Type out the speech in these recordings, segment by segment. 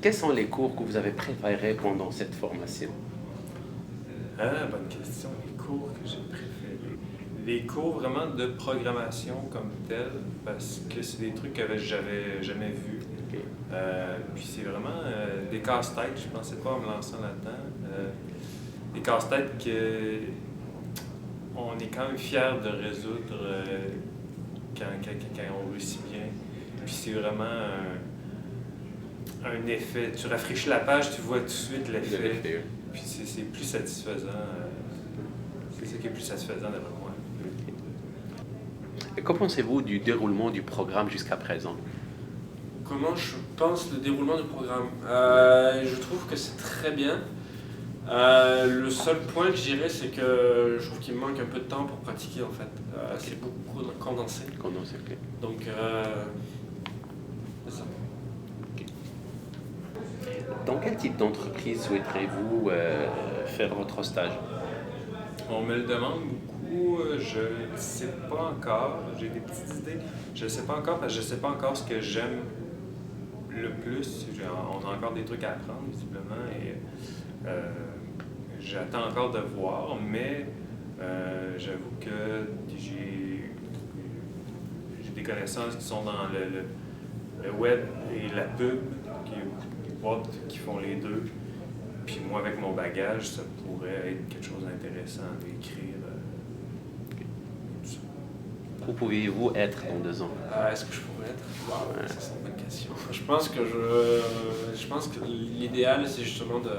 Quels sont les cours que vous avez préférés pendant cette formation? Ah, bonne question. Les cours que j'ai préférés. Les cours vraiment de programmation comme tel, parce que c'est des trucs que j'avais jamais vus. Ok. Puis c'est vraiment des casse-têtes, je pensais pas en me lançant là-dedans. Des casse-têtes que on est quand même fiers de résoudre quand on réussit bien. Puis c'est vraiment un effet. Tu rafraîchis la page, tu vois tout de suite l'effet. Puis c'est plus satisfaisant. C'est ça qui est plus satisfaisant d'après moi. Et qu'en pensez-vous du déroulement du programme jusqu'à présent? Comment je pense le déroulement du programme? Je trouve que c'est très bien. Le seul point que je dirais, c'est que je trouve qu'il me manque un peu de temps pour pratiquer en fait. C'est beaucoup condensé. Condensé, ok. Donc, c'est ça. Dans quel type d'entreprise souhaiterez-vous faire votre stage? On me le demande beaucoup, je ne sais pas encore, j'ai des petites idées. Je ne sais pas encore parce que je ne sais pas encore ce que j'aime le plus. On a encore des trucs à apprendre visiblement et j'attends encore de voir, mais j'avoue que j'ai des connaissances qui sont dans le web et la pub, qui est beaucoup de boîtes qui font les deux. Puis moi, avec mon bagage, ça pourrait être quelque chose d'intéressant d'écrire. Où pourriez-vous être dans 2 ans? Est-ce que je pourrais être? Wow, Ouais. ça c'est une bonne question. Je pense que l'idéal, c'est justement de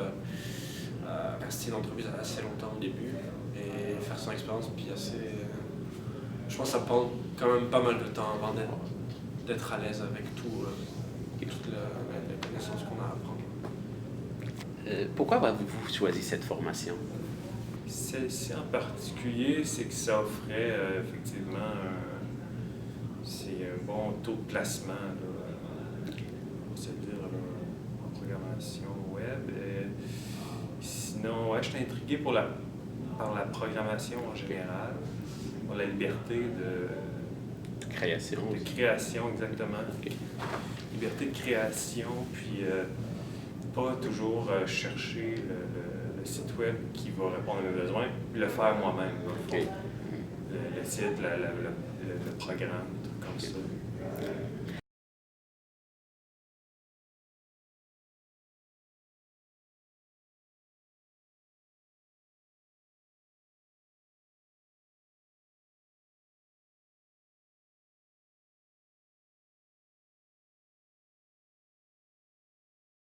rester dans l'entreprise assez longtemps au début et faire son expérience. Puis je pense que ça prend quand même pas mal de temps avant d'être à l'aise avec toute la connaissance qu'on a à apprendre. Pourquoi avez-vous choisi cette formation? Celle-ci en particulier, c'est que ça offrait effectivement un bon taux de placement, là, on va se dire, là, en programmation web. Sinon, ouais, je suis intrigué par la programmation en général, pour la liberté de Création. création, exactement. Ok. Liberté de création, puis pas toujours chercher le site web qui va répondre à mes besoins, puis le faire moi-même. Ok. Le site, le programme, des trucs comme ça.